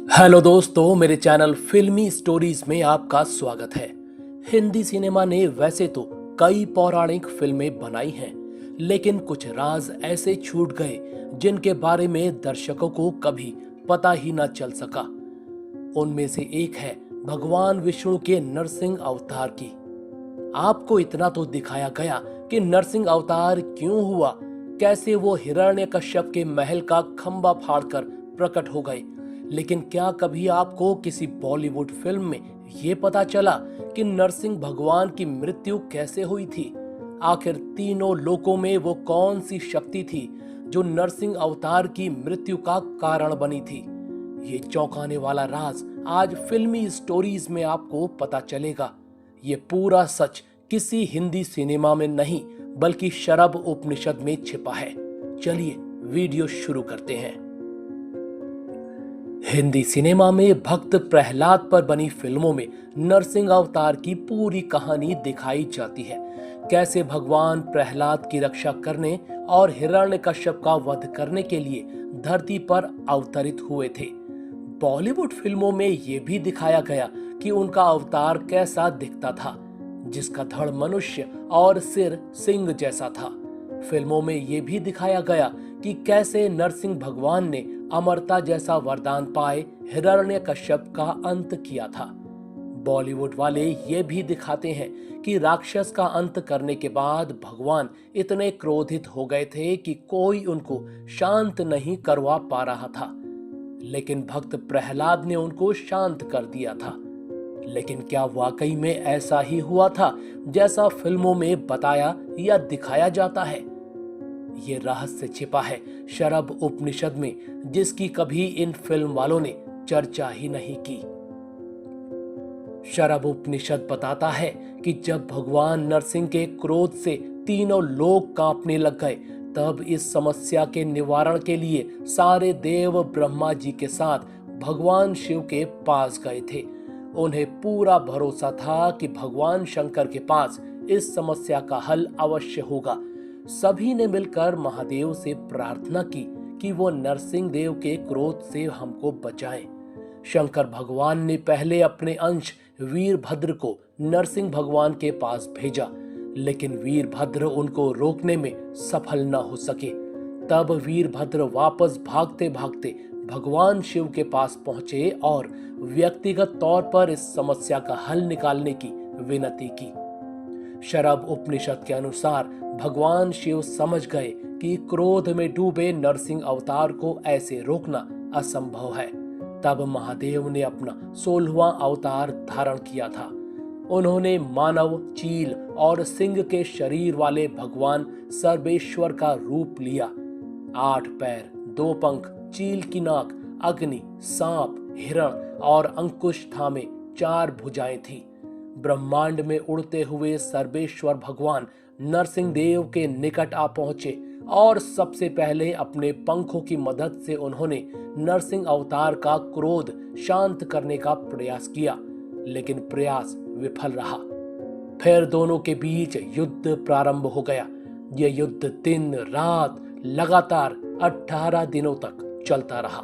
Hello दोस्तों, मेरे channel फिल्मी स्टोरीज में आपका स्वागत है। हिंदी सिनेमा ने वैसे तो कई पौराणिक फिल्में बनाई हैं, लेकिन कुछ राज ऐसे छूट गए जिनके बारे में दर्शकों को कभी पता ही ना चल सका। उनमें से एक है भगवान विष्णु के नरसिंह अवतार की। आपको इतना तो दिखाया गया कि नरसिंह अवतार क्यों हुआ, कैसे वो हिरण्यकश्यप के महल का खंबा फाड़कर प्रकट हो गए। लेकिन क्या कभी आपको किसी बॉलीवुड फिल्म में ये पता चला कि नरसिंह भगवान की मृत्यु कैसे हुई थी? आखिर तीनों लोकों में वो कौन सी शक्ति थी जो नरसिंह अवतार की मृत्यु का कारण बनी थी? ये चौंकाने वाला राज आज फिल्मी स्टोरीज में आपको पता चलेगा। ये पूरा सच किसी हिंदी सिनेमा में नहीं बल्कि शरभ उपनिषद में छिपा है। चलिए वीडियो शुरू करते हैं। हिंदी सिनेमा में भक्त प्रहलाद पर बनी फिल्मों में नरसिंह अवतार की पूरी कहानी दिखाई जाती है। कैसे भगवान प्रहलाद की रक्षा करने और हिरण्यकश्यप का वध करने के लिए धरती पर अवतरित हुए थे। बॉलीवुड फिल्मों में यह भी दिखाया गया कि उनका अवतार कैसा दिखता था, जिसका धड़ मनुष्य और सिर सिंह जैसा था। फिल्मों में यह भी दिखाया गया कि कैसे नरसिंह भगवान ने अमरता जैसा वरदान पाए हिरण्यकश्यप का अंत किया था। बॉलीवुड वाले ये भी दिखाते हैं कि राक्षस का अंत करने के बाद भगवान इतने क्रोधित हो गए थे कि कोई उनको शांत नहीं करवा पा रहा था, लेकिन भक्त प्रहलाद ने उनको शांत कर दिया था। लेकिन क्या वाकई में ऐसा ही हुआ था जैसा फिल्मों में बताया या दिखाया जाता है? ये रहस्य छिपा है शरभ उपनिषद में, जिसकी कभी इन फिल्म वालों ने चर्चा ही नहीं की। शरभ उपनिषद बताता है कि जब भगवान नरसिंह के क्रोध से तीनों लोग कांपने लग गए, तब इस समस्या के निवारण के लिए सारे देव ब्रह्मा जी के साथ भगवान शिव के पास गए थे। उन्हें पूरा भरोसा था कि भगवान शंकर के पास इस समस्या का हल अवश्य होगा। सभी ने मिलकर महादेव से प्रार्थना की कि वो नरसिंह देव के क्रोध से हमको बचाएं। शंकर भगवान ने पहले अपने अंश वीरभद्र को नरसिंह भगवान के पास भेजा, लेकिन वीरभद्र उनको रोकने में सफल न हो सके। तब वीरभद्र वापस भागते भागते भगवान शिव के पास पहुंचे और व्यक्तिगत तौर पर इस समस्या का हल निकालने की विनती की। शरभ उपनिषद के अनुसार भगवान शिव समझ गए कि क्रोध में डूबे नरसिंह अवतार को ऐसे रोकना असंभव है। तब महादेव ने अपना 16वां अवतार धारण किया था। उन्होंने मानव, चील और सिंह के शरीर वाले भगवान सर्वेश्वर का रूप लिया। 8 पैर, 2 पंख, चील की नाक, अग्नि, सांप, हिरण और अंकुश थामे 4 भुजाएं थी। ब्रह्मांड में उड़ते हुए सर्वेश्वर भगवान नरसिंह देव के निकट आ पहुंचे और सबसे पहले अपने पंखों की मदद से उन्होंने नरसिंह अवतार का क्रोध शांत करने का प्रयास किया, लेकिन प्रयास विफल रहा। फिर दोनों के बीच युद्ध प्रारंभ हो गया। यह युद्ध दिन रात लगातार 18 दिनों तक चलता रहा।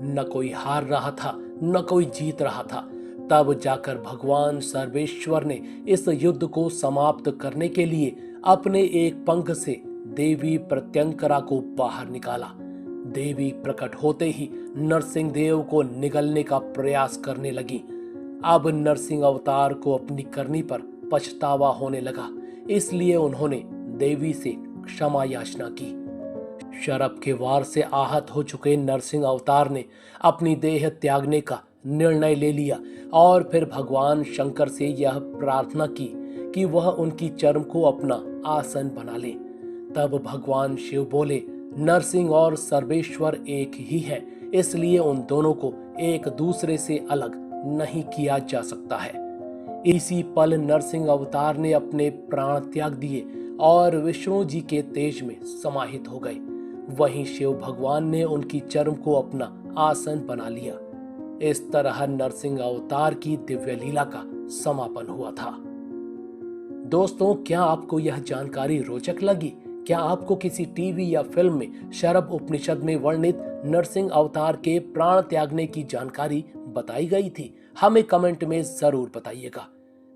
न कोई हार रहा था, न कोई जीत रहा था। तब जाकर भगवान सर्वेश्वर ने इस युद्ध को समाप्त करने के लिए अपने एक पंख से देवी प्रत्यंकरा को बाहर निकाला। देवी प्रकट होते ही नरसिंह देव को निगलने का प्रयास करने लगी। अब नरसिंह अवतार को अपनी करनी पर पछतावा होने लगा, इसलिए उन्होंने देवी से क्षमा याचना की। शरभ के वार से आहत हो चुके नरसिंह अवतार ने अपनी देह त्यागने का निर्णय ले लिया और फिर भगवान शंकर से यह प्रार्थना की कि वह उनकी चर्म को अपना आसन बना ले। तब भगवान शिव बोले, नरसिंह और सर्वेश्वर एक ही है, इसलिए उन दोनों को एक दूसरे से अलग नहीं किया जा सकता है। इसी पल नरसिंह अवतार ने अपने प्राण त्याग दिए और विष्णु जी के तेज में समाहित हो गए। वहीं शिव भगवान ने उनकी चर्म को अपना आसन बना लिया। इस तरह नरसिंह अवतार की दिव्य लीला का समापन हुआ था। दोस्तों, क्या आपको यह जानकारी रोचक लगी क्या आपको किसी टीवी या फिल्म में शरभ उपनिषद में वर्णित नरसिंह अवतार के प्राण त्यागने की जानकारी बताई गई थी? हमें कमेंट में जरूर बताइएगा।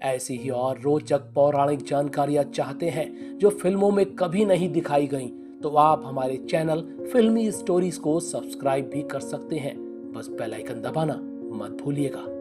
ऐसी ही और रोचक पौराणिक जानकारियां चाहते हैं जो फिल्मों में कभी नहीं दिखाई गईं, तो आप हमारे चैनल फिल्मी स्टोरीज को सब्सक्राइब भी कर सकते हैं। बस बेल आइकन दबाना मत भूलिएगा।